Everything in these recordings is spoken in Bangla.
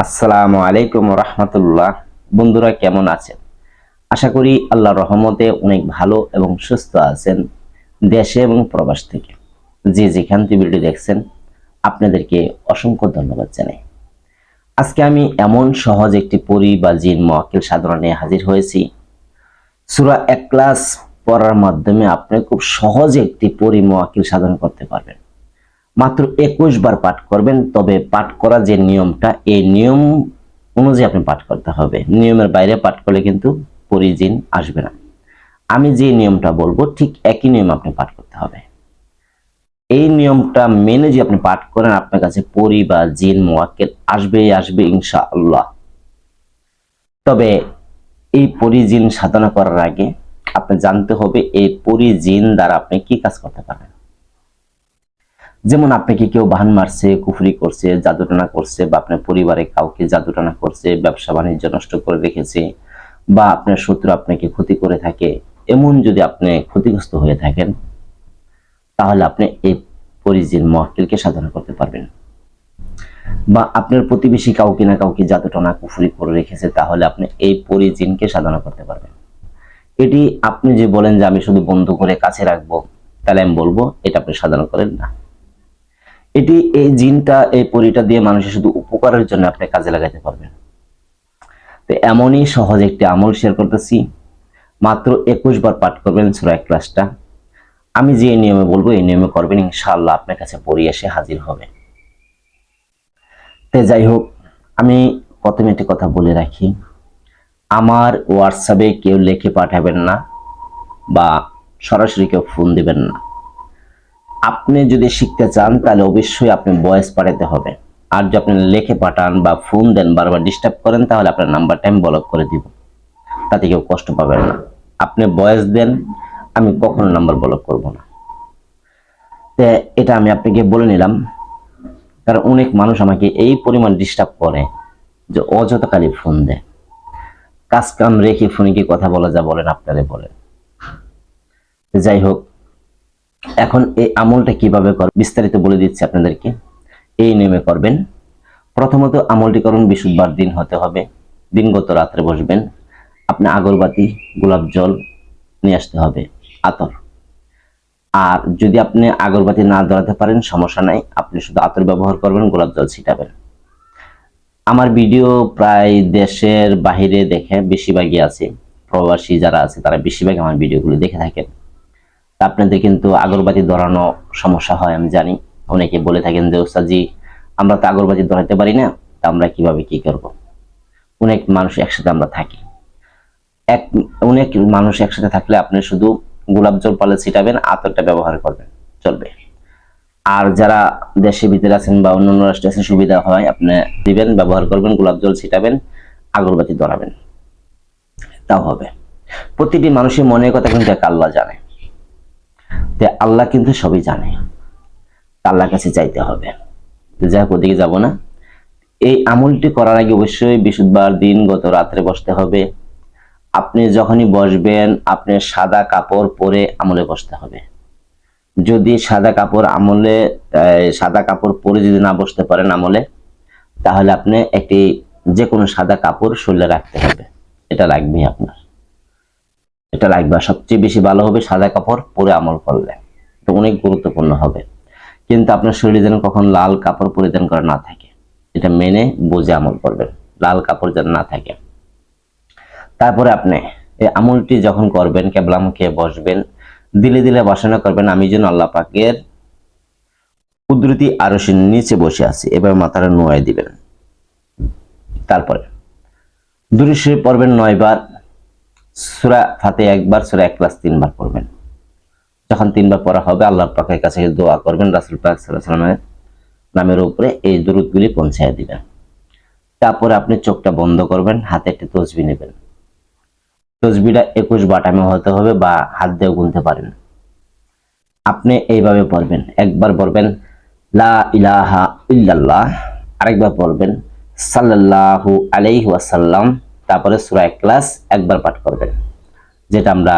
আসসালামু আলাইকুম রহমতুল্লাহ। বন্ধুরা কেমন আছেন? আশা করি আল্লাহর রহমতে অনেক ভালো এবং সুস্থ আছেন দেশে এবং প্রবাস থেকে। যে যেখান থেকে ভিডিও দেখছেন আপনাদেরকে অসংখ্য ধন্যবাদ জানাই। আজকে আমি এমন সহজ একটি পরী বা জিন মুআক্কিল সাধনা নিয়ে হাজির হয়েছি। সূরা ইখলাস পড়ার মাধ্যমে আপনি খুব সহজে একটি পরী মুআক্কিল সাধনা করতে পারবেন। মাত্র 21 বার পাঠ করবেন, তবে পাঠ করা যে নিয়মটা, এই নিয়ম অনুযায়ী আপনি পাঠ করতে হবে। নিয়মের বাইরে পাঠ করলে কিন্তু পরী জিন আসবে না। আমি যে নিয়মটা বলবো ঠিক একই নিয়ম আপনি পাঠ করতে হবে। এই নিয়মটা মেনে যদি আপনি পাঠ করেন আপনার কাছে পরী বা জিন মুআক্কিল আসবেই আসবে ইনশাআল্লাহ। তবে এই পরী জিন সাধনা করার আগে আপনি জানতে হবে এই পরী জিন দ্বারা আপনি কি কাজ করতে পারেন। যেমন আপনাকে কেউ বাহান মারছে, কুফরি করছে, জাদুটনা করছে, বা আপনার পরিবারে কাউকে জাদুটনা করছে, ব্যবসা বাণিজ্য নষ্ট করে রেখেছে, বা আপনার শত্রু আপনাকে ক্ষতি করে থাকে, এমন যদি আপনি ক্ষতিগ্রস্ত হয়ে থাকেন তাহলে আপনি এই পরী জিন মুআক্কিলকে সাধনা করতে পারবেন। বা আপনার প্রতিবেশী কাউকে না কাউকে জাদুটনা কুফরি করে রেখেছে, তাহলে আপনি এই পরী জিনকে সাধনা করতে পারবেন। এটি আপনি যে বলেন যে আমি শুধু বন্ধ করে কাছে রাখবো, তাহলে আমি বলবো এটা আপনি সাধনা করেন না। এটি এই জিনটা, এই পরীটা দিয়ে মানুষের শুধু উপকারের জন্য আপনি কাজে লাগাতে পারবেন। তো এমনই সহজ একটি আমল শেয়ার করতেছি। মাত্র 21 বার পাঠ করবেন সূরা ইখলাসটা। আমি যে নিয়মে বলবো এই নিয়মে করবেন, ইনশাআল্লাহ আপনার কাছে পরী এসে হাজির হবে। তো যাই হোক, আমি প্রথমে একটি কথা বলে রাখি, আমার হোয়াটসঅ্যাপে কেউ লিখে পাঠাবেন না বা সরাসরি কেউ ফোন দিবেন না। আপনি যদি শিখতে চান তাহলে অবশ্যই আপনি ভয়েস পাঠাতে হবে। আর যদি আপনি লিখে পাঠান বা ফোন দেন, বারবার ডিস্টার্ব করেন, তাহলে আপনার নাম্বারটা আমি ব্লক করে দিব। তাতে কেউ কষ্ট পাবেন না। আপনি ভয়েস দেন, আমি কখনো নাম্বার ব্লক করব না। তো এটা আমি আপনাকে বলে নিলাম, কারণ অনেক মানুষ আমাকে এই পরিমাণ ডিস্টার্ব করে যে অযথাকালী ফোন দেয়। কাজ কাম রেখে ফোনে কি কথা বলা যা বলেন আপনারে বলেন। যাই হোক, এখন এই আমলটা কিভাবে করবেন বিস্তারিত বলে দিচ্ছি আপনাদেরকে। এই নিয়মে করবেন। প্রথমত আমলটি করুন বৃহস্পতিবার দিন হতে হবে। দিনগত রাত্রে বসবেন। আপনি আগরবাতি, গোলাপ জল নিয়ে আসতে হবে, আতর। আর যদি আপনি আগরবাতি না ধরাতে পারেন সমস্যা নাই, আপনি শুধু আতর ব্যবহার করবেন, গোলাপ জল ছিটাবেন। আমার ভিডিও প্রায় দেশের বাহিরে দেখে বেশিরভাগই আছে, প্রবাসী যারা আছে তারা বেশিরভাগ আমার ভিডিওগুলো দেখে থাকেন। আপনাদের কিন্তু আগরবাতি ধরানো সমস্যা হয় আমি জানি। অনেকে বলে থাকেন যে ওস্তাদজি আমরা তো আগরবাতি ধরাতে পারি না, তা আমরা কিভাবে কি করব। অনেক মানুষ একসাথে আমরা থাকি, অনেক মানুষ একসাথে থাকলে আপনি শুধু গোলাপ জল পালে ছিটাবেন, আতরটা ব্যবহার করবেন, চলবে। আর যারা দেশের ভিতরে আছেন বা অন্যান্য রাষ্ট্রে আছেন, সুবিধা হয় আপনি দিবেন, ব্যবহার করবেন, গোলাপ জল ছিটাবেন, আগরবাতি ধরাবেন, তাও হবে। প্রতিটি মানুষের মনের কথা কিন্তু এক আল্লাহ জানে। আল্লাহ কিন্তু সবই জানে, আল্লাহর কাছে চাইতে হবে। যাই হোক, ওদিকে যাবো না। এই আমলটি করার আগে অবশ্যই বৃহস্পতিবার দিন গত রাত্রে বসতে হবে। আপনি যখনই বসবেন আপনি সাদা কাপড় পরে আমলে বসতে হবে। যদি সাদা কাপড় পরে যদি না বসতে পারেন আমলে, তাহলে আপনি একটি যে কোনো সাদা কাপড় শরীরে রাখতে হবে। এটা রাখবেই আপনার, এটা রাখবে। সবচেয়ে বেশি ভালো হবে সাদা কাপড় পরে আমল করলে, তো অনেক গুরুত্বপূর্ণ হবে। কিন্তু আপনার শরীরে যেন কখন লাল কাপড় পরিধান করা না থাকে, এটা মেনে বুঝে আমল করবেন, লাল কাপড় যেন না থাকে। তারপরে আপনি এই আমলটি যখন করবেন কেবলামুখে বসবেন, দিলে দিলে বাসনা করবেন আমি যেন আল্লাহ পাকের কুদরতি আরশের নিচে বসে আছি, এবার মাথাটা নোয়াই দিবেন। তারপরে দুরূদ শরীফ পড়বেন 9 বার, সূরা ফাতিহা 1 বার, সূরা ইখলাস 3 বার পড়বেন। যখন 3 বার পড়া হবে আল্লাহ পাকের কাছে দোয়া করবেন, রাসূল পাক সাল্লাল্লাহু আলাইহি ওয়াসাল্লামের নামের উপরে এই দুরূদগুলি পৌঁছায় দিবেন। তারপরে আপনি চোখটা বন্ধ করবেন, হাতে একটা তসবিহ নেবেন। তসবিহটা 21 বাটামে হতে হবে বা হাত দিয়ে গুনতে পারেন। আপনি এইভাবে পড়বেন, একবার পড়বেন লা ইলাহা ইল্লাল্লাহ, আরেকবার পড়বেন সাল্লাল্লাহু আলাইহি ওয়াসাল্লাম, তারপরে সূরা ইখলাস একবার পাঠ করবেন, যেটা আমরা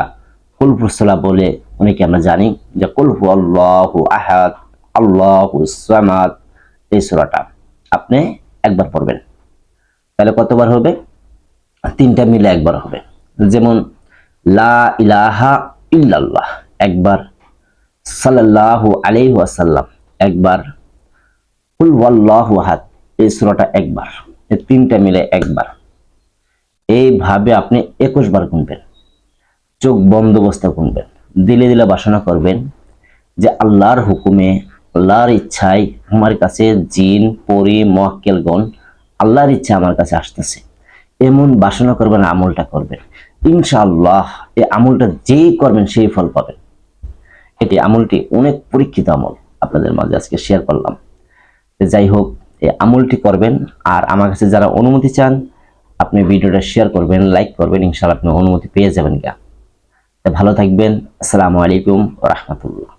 কুল হুয়াল্লাহ বলে অনেকে আমরা জানি, যে কুল হুয়াল্লাহু আহাদ আল্লাহুস সামাদ। এই সূরাটা আপনি একবার পড়বেন। তাহলে কতবার হবে? 3টা মিলে একবার হবে। যেমন লা ইলাহা ইল্লাল্লাহ একবার, সাল্লাল্লাহু আলাইহি ওয়াসাল্লাম একবার, কুল ওয়াল্লাহু আহাদ এই সূরাটা একবার, এই 3টা মিলে একবার। এইভাবে আপনি 21 বার গুনবেন, চোখ বন্ধ অবস্থায় গুনবেন, দিলে দিলে বাসনা করবেন যে আল্লাহর হুকুমে, আল্লাহর ইচ্ছায় আমার কাছে জিন পরি মুয়াক্কেলগণ আল্লাহর ইচ্ছা আমার কাছে আসতেছে, এমন বাসনা করবেন, আমলটা করবেন। ইনশাআল্লাহ এই আমলটা যেই করবেন সেই ফল পাবেন। এটি আমলটি অনেক পরীক্ষিত আমল, আপনাদের মাঝে আজকে শেয়ার করলাম। যাই হোক, এই আমলটি করবেন। আর আমার কাছে যারা অনুমতি চান, আপনি ভিডিওটা শেয়ার করবেন, লাইক করবেন, ইনশাআল্লাহ আপনি অনুমতি পেয়ে যাবেন। ভালো থাকবেন। আসসালামু আলাইকুম ওয়া রাহমাতুল্লাহ।